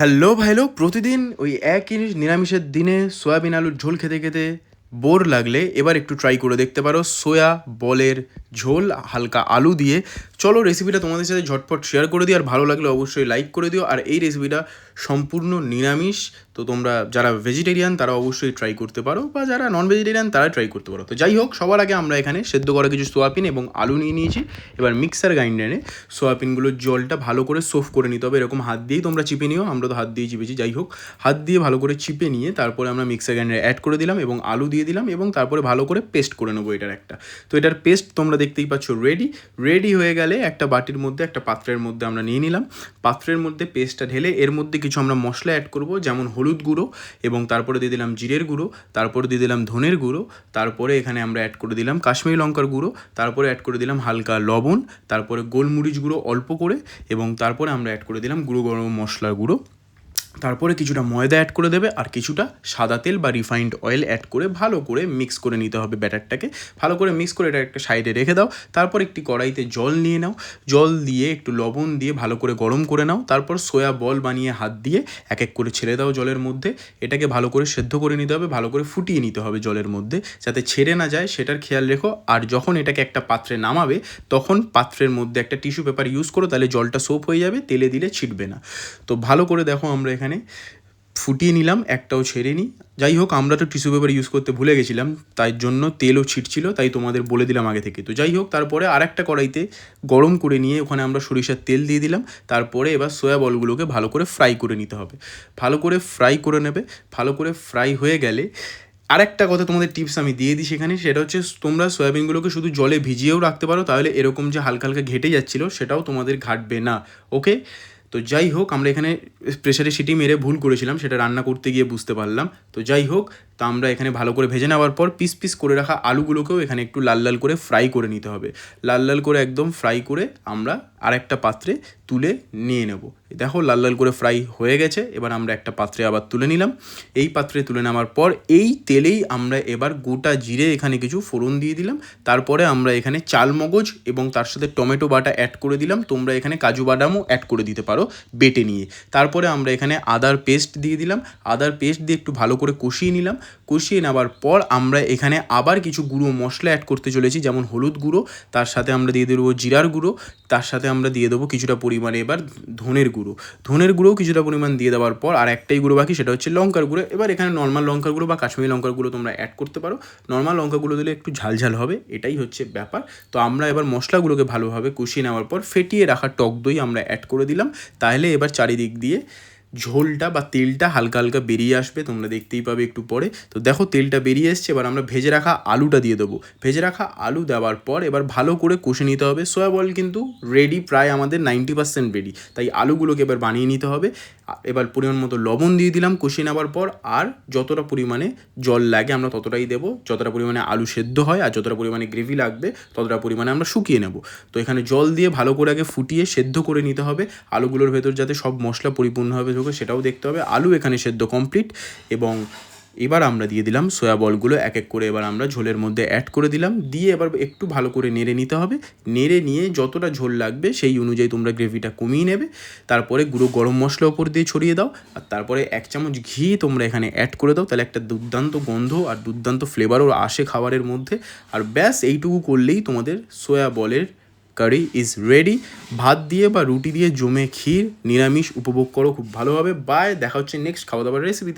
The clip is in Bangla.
হ্যালো ভাই লোক, প্রতিদিন ওই একই নিরামিষের দিনে সয়াবিন আলুর ঝোল খেতে খেতে বোর লাগলে এবার একটু ট্রাই করে দেখতে পারো সোয়া বলের ঝোল হালকা আলু দিয়ে। চলো রেসিপিটা তোমাদের সাথে ঝটপট শেয়ার করে দিই, আর ভালো লাগলে অবশ্যই লাইক করে দিও। আর এই রেসিপিটা সম্পূর্ণ নিরামিষ, তো তোমরা যারা ভেজিটেরিয়ান তারা অবশ্যই ট্রাই করতে পারো, বা যারা নন ভেজিটেরিয়ান তারা ট্রাই করতে পারো। তো যাই হোক, সবার আগে আমরা এখানে সেদ্ধ করা কিছু সোয়াবিন এবং আলু নিয়ে নিয়েছি। এবার মিক্সার গ্রাইন্ডারে সোয়াবিনগুলোর জলটা ভালো করে সোফ করে নিতে হবে। এরকম হাত দিয়েই তোমরা চিপে নিও, আমরা তো হাত দিয়ে চিপেছি। যাই হোক, হাত দিয়ে ভালো করে চিপে নিয়ে তারপরে আমরা মিক্সার গ্রাইন্ডারে অ্যাড করে দিলাম এবং আলু দিয়ে দিলাম, এবং তারপরে ভালো করে পেস্ট করে নেবো এটার একটা। তো এটার পেস্ট তোমরা দেখতেই পাচ্ছ রেডি হয়ে গেলে একটা বাটির মধ্যে, একটা পাত্রের মধ্যে আমরা নিয়ে নিলাম। পাত্রের মধ্যে পেস্টটা ঢেলে এর মধ্যে কিছু আমরা মশলা অ্যাড করব, যেমন হলুদ গুঁড়ো, এবং তারপরে দিয়ে দিলাম জিরের গুঁড়ো, তারপরে দিয়ে দিলাম ধনের গুঁড়ো, তারপরে এখানে আমরা অ্যাড করে দিলাম কাশ্মীরি লঙ্কার গুঁড়ো, তারপরে অ্যাড করে দিলাম হালকা লবণ, তারপরে গোলমরিচ গুঁড়ো অল্প করে, এবং তারপরে আমরা অ্যাড করে দিলাম গুঁড়ো গরম মশলার গুঁড়ো। তারপরে কিছুটা ময়দা অ্যাড করে দেবে, আর কিছুটা সাদা তেল বা রিফাইন্ড অয়েল অ্যাড করে ভালো করে মিক্স করে নিতে হবে ব্যাটারটাকে। ভালো করে মিক্স করে এটা একটা সাইডে রেখে দাও। তারপর একটি কড়াইতে জল নিয়ে নাও, জল দিয়ে একটু লবণ দিয়ে ভালো করে গরম করে নাও। তারপর সোয়া বল বানিয়ে হাত দিয়ে এক এক করে ছেড়ে দাও জলের মধ্যে। এটাকে ভালো করে সেদ্ধ করে নিতে হবে, ভালো করে ফুটিয়ে নিতে হবে জলের মধ্যে, যাতে ছেড়ে না যায় সেটার খেয়াল রেখো। আর যখন এটাকে একটা পাত্রে নামাবে তখন পাত্রের মধ্যে একটা টিস্যু পেপার ইউজ করো, তাহলে জলটা সোপ হয়ে যাবে, তেলে দিলে ছিটবে না। তো ভালো করে দেখো, আমরা এখানে ফুটিয়ে নিলাম, একটাও ছেড়ে নিই। যাই হোক, আমরা তো টিস্যু পেপার ইউজ করতে ভুলে গেছিলাম, তাই জন্য তেলও ছিটছিল, তাই তোমাদের বলে দিলাম আগে থেকে। তো যাই হোক, তারপরে আরেকটা কড়াইতে গরম করে নিয়ে ওখানে আমরা সরিষার তেল দিয়ে দিলাম। তারপরে এবার সয়া বলগুলোকে ভালো করে ফ্রাই করে নিতে হবে। ভালো করে ফ্রাই করে নেবে। ভালো করে ফ্রাই হয়ে গেলে আরেকটা কথা তোমাদের টিপস আমি দিয়ে দিই সেখানে, সেটা হচ্ছে তোমরা সয়াবিনগুলোকে শুধু জলে ভিজিয়েও রাখতে পারো, তাহলে এরকম যে হালকা হালকা ঘেটে যাচ্ছিলো সেটাও তোমাদের ঘাটবে না। ওকে, তো যাই হোক, আমরা এখানে প্রেসারে সিটি মেরে ভুল করেছিলাম, সেটা রান্না করতে গিয়ে বুঝতে পারলাম। তো যাই হোক, তা আমরা এখানে ভালো করে ভেজে নেওয়ার পর পিস পিস করে রাখা আলুগুলোকেও এখানে একটু লাল লাল করে ফ্রাই করে নিতে হবে। লাল লাল করে একদম ফ্রাই করে আমরা আরেকটা পাত্রে তুলে নিয়ে নেব। দেখো লাল লাল করে ফ্রাই হয়ে গেছে, এবার আমরা একটা পাত্রে আবার তুলে নিলাম। এই পাত্রে তুলে নেওয়ার পর এই তেলেই আমরা এবার গোটা জিরে এখানে কিছু ফোড়ন দিয়ে দিলাম। তারপরে আমরা এখানে চালমগজ এবং তার সাথে টমেটো বাটা অ্যাড করে দিলাম। তোমরা এখানে কাজু বাদামও অ্যাড করে দিতে পারো বেটে নিয়ে। তারপরে আমরা এখানে আদার পেস্ট দিয়ে দিলাম। আদার পেস্ট দিয়ে একটু ভালো করে কষিয়ে নিলাম। কষিয়ে নেওয়ার পর আমরা এখানে আবার কিছু গুঁড়ো মশলা অ্যাড করতে চলেছি, যেমন হলুদ গুঁড়ো, তার সাথে আমরা দিয়ে দেবো জিরার গুঁড়ো, তার সাথে আমরা দিয়ে দেবো কিছুটা পরিমাণে এবার ধনের গুঁড়ো। ধনের গুঁড়োও কিছুটা পরিমাণ দিয়ে দেওয়ার পর আর একটাই গুঁড়ো বাকি, সেটা হচ্ছে লঙ্কার গুঁড়ো। এবার এখানে নর্মাল লঙ্কার গুঁড়ো বা কাশ্মীরি লঙ্কার গুঁড়ো তোমরা অ্যাড করতে পারো। নর্মাল লঙ্কা গুঁড়ো দিলে একটু ঝালঝাল হবে, এটাই হচ্ছে ব্যাপার। তো আমরা এবার মশলাগুলোকে ভালোভাবে কষিয়ে নেওয়ার পর ফেটিয়ে রাখা টক দই আমরা অ্যাড করে দিলাম। তাহলে এবার চারিদিক দিয়ে ঝোলটা বা তেলটা হালকা হালকা বেরিয়ে আসবে, তোমরা দেখতেই পাবে একটু পরে। তো দেখো তেলটা বেরিয়ে এসছে, এবার আমরা ভেজে রাখা আলুটা দিয়ে দেবো। ভেজে রাখা আলু দেওয়ার পর এবার ভালো করে কষে নিতে হবে। সোয়া বল কিন্তু রেডি, প্রায় আমাদের 90% রেডি, তাই আলুগুলোকে এবার বানিয়ে নিতে হবে। এবার পরিমাণ মতো লবণ দিয়ে দিলাম কষিয়ে নেওয়ার পর, আর যতটা পরিমাণে জল লাগে আমরা ততটাই দেবো, যতটা পরিমাণে আলু সেদ্ধ হয়, আর যতটা পরিমাণে গ্রেভি লাগবে ততটা পরিমাণে আমরা শুকিয়ে নেব। তো এখানে জল দিয়ে ভালো করে আগে ফুটিয়ে সেদ্ধ করে নিতে হবে। আলুগুলোর ভেতর যাতে সব মশলা পরিপূর্ণভাবে ঢোকে সেটাও দেখতে হবে। আলু এখানে সেদ্ধ কমপ্লিট, এবং এবার আমরা দিয়ে দিলাম সয়া বলগুলো এক এক করে, এবার আমরা ঝোলের মধ্যে অ্যাড করে দিলাম। দিয়ে এবার একটু ভালো করে নেড়ে নিতে হবে। নেড়ে নিয়ে যতটা ঝোল লাগবে সেই অনুযায়ী তোমরা গ্রেভিটা কমিয়ে নেবে। তারপরে গুঁড়ো গরম মশলা ওপর দিয়ে ছড়িয়ে দাও, আর তারপরে 1 চামচ ঘি তোমরা এখানে অ্যাড করে দাও, তাহলে একটা দুর্দান্ত গন্ধ আর দুর্দান্ত ফ্লেভারও আসে খাবারের মধ্যে। আর ব্যাস এইটুকু করলেই তোমাদের সয়া বলের কারি ইজ রেডি। ভাত দিয়ে বা রুটি দিয়ে জমে ক্ষীর নিরামিষ উপভোগ করো খুব ভালোভাবে। বাই, দেখা হচ্ছে নেক্সট খাওয়া দাওয়ার রেসিপিতে।